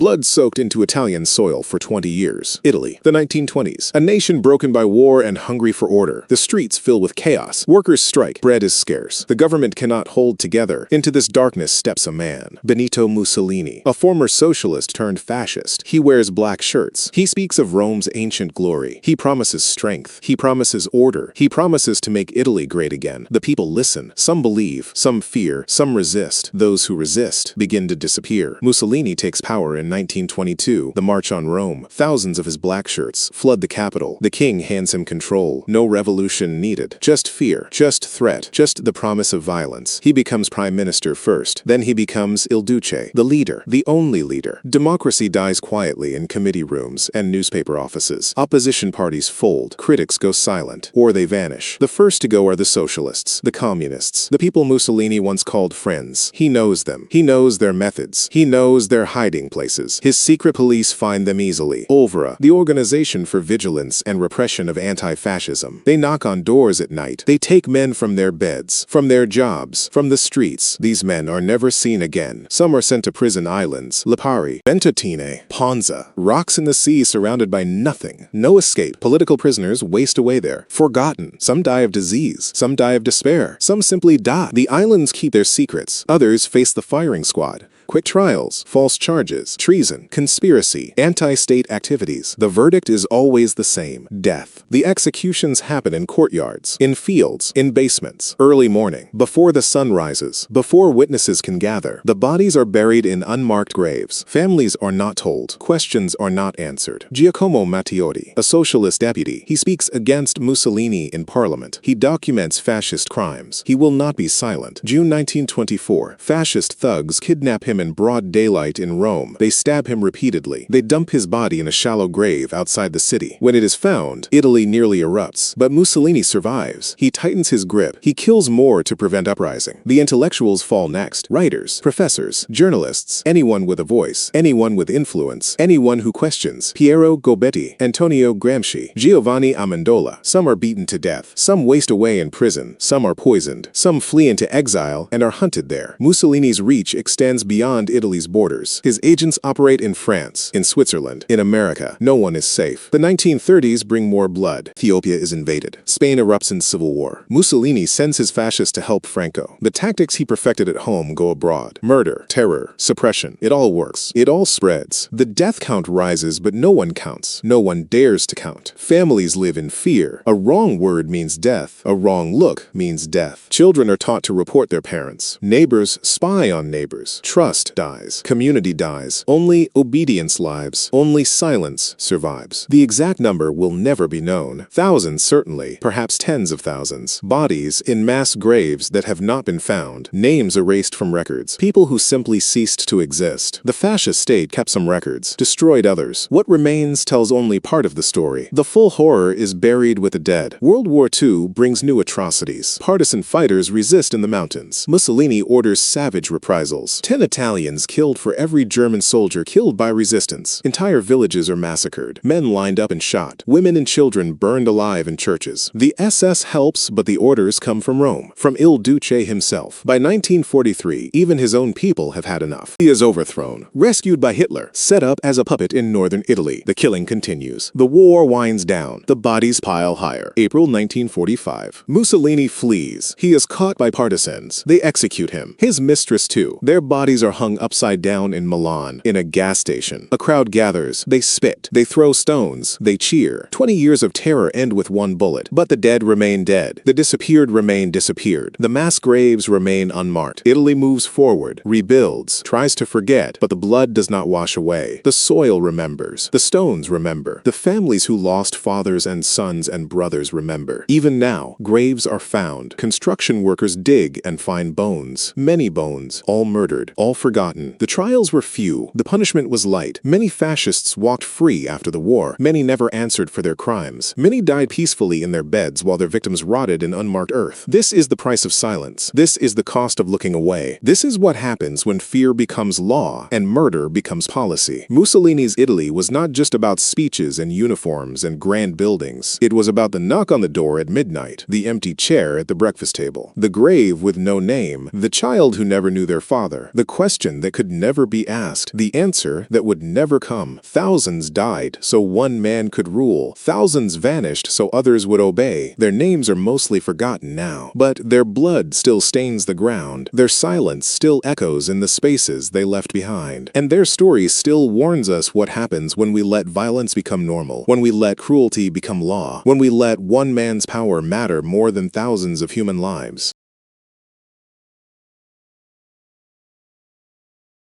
Blood soaked into Italian soil for 20 years. Italy, the 1920s. A nation broken by war and hungry for order. The streets fill with chaos. Workers strike. Bread is scarce. The government cannot hold together. Into this darkness steps a man. Benito Mussolini, a former socialist turned fascist. He wears black shirts. He speaks of Rome's ancient glory. He promises strength. He promises order. He promises to make Italy great again. The people listen. Some believe. Some fear. Some resist. Those who resist begin to disappear. Mussolini takes power in 1922, the March on Rome. Thousands of his black shirts flood the capital. The king hands him control. No revolution needed. Just fear. Just threat. Just the promise of violence. He becomes prime minister first. Then he becomes Il Duce, the leader, the only leader. Democracy dies quietly in committee rooms and newspaper offices. Opposition parties fold. Critics go silent, or they vanish. The first to go are the socialists, the communists, the people Mussolini once called friends. He knows them. He knows their methods. He knows their hiding places. His secret police find them easily. OVRA, the Organization for Vigilance and Repression of Anti-Fascism. They knock on doors at night. They take men from their beds, from their jobs, from the streets. These men are never seen again. Some are sent to prison islands. Lipari, Ventotene, Ponza. Rocks in the sea surrounded by nothing. No escape. Political prisoners waste away there. Forgotten. Some die of disease. Some die of despair. Some simply die. The islands keep their secrets. Others face the firing squad. Quick trials, false charges, treason, conspiracy, anti-state activities. The verdict is always the same: death. The executions happen in courtyards, in fields, in basements. Early morning, before the sun rises, before witnesses can gather. The bodies are buried in unmarked graves. Families are not told. Questions are not answered. Giacomo Matteotti, a socialist deputy, he speaks against Mussolini in parliament. He documents fascist crimes. He will not be silent. June 1924, fascist thugs kidnap him in broad daylight in Rome. They stab him repeatedly. They dump his body in a shallow grave outside the city. When it is found, Italy nearly erupts. But Mussolini survives. He tightens his grip. He kills more to prevent uprising. The intellectuals fall next. Writers, professors, journalists, anyone with a voice, anyone with influence, anyone who questions. Piero Gobetti, Antonio Gramsci, Giovanni Amendola. Some are beaten to death. Some waste away in prison. Some are poisoned. Some flee into exile and are hunted there. Mussolini's reach extends beyond Italy's borders. His agents operate in France, in Switzerland, in America. No one is safe. The 1930s bring more blood. Ethiopia is invaded. Spain erupts in civil war. Mussolini sends his fascists to help Franco. The tactics he perfected at home go abroad. Murder, terror, suppression. It all works. It all spreads. The death count rises, but no one counts. No one dares to count. Families live in fear. A wrong word means death. A wrong look means death. Children are taught to report their parents. Neighbors spy on neighbors. Trust dies. Community dies. Only obedience lives. Only silence survives. The exact number will never be known. Thousands certainly, perhaps tens of thousands. Bodies in mass graves that have not been found. Names erased from records. People who simply ceased to exist. The fascist state kept some records, destroyed others. What remains tells only part of the story. The full horror is buried with the dead. World War II brings new atrocities. Partisan fighters resist in the mountains. Mussolini orders savage reprisals. 10 Italians killed for every German soldier killed by resistance. Entire villages are massacred. Men lined up and shot. Women and children burned alive in churches. The SS helps, but the orders come from Rome, from Il Duce himself. By 1943, even his own people have had enough. He is overthrown, rescued by Hitler, set up as a puppet in northern Italy. The killing continues. The war winds down. The bodies pile higher. April 1945. Mussolini flees. He is caught by partisans. They execute him. His mistress too. Their bodies are hung upside down in Milan, in a gas station. A crowd gathers. They spit. They throw stones. They cheer. 20 years of terror end with one bullet. But the dead remain dead. The disappeared remain disappeared. The mass graves remain unmarked. Italy moves forward, rebuilds, tries to forget, but the blood does not wash away. The soil remembers. The stones remember. The families who lost fathers and sons and brothers remember. Even now, graves are found. Construction workers dig and find bones. Many bones. All murdered. All forgotten. The trials were few. The punishment was light. Many fascists walked free after the war. Many never answered for their crimes. Many died peacefully in their beds while their victims rotted in unmarked earth. This is the price of silence. This is the cost of looking away. This is what happens when fear becomes law and murder becomes policy. Mussolini's Italy was not just about speeches and uniforms and grand buildings. It was about the knock on the door at midnight, the empty chair at the breakfast table, the grave with no name, the child who never knew their father, the question question that could never be asked, the answer that would never come. Thousands died so one man could rule. Thousands vanished so others would obey. Their names are mostly forgotten now, but their blood still stains the ground. Their silence still echoes in the spaces they left behind. And their story still warns us what happens when we let violence become normal, when we let cruelty become law, when we let one man's power matter more than thousands of human lives.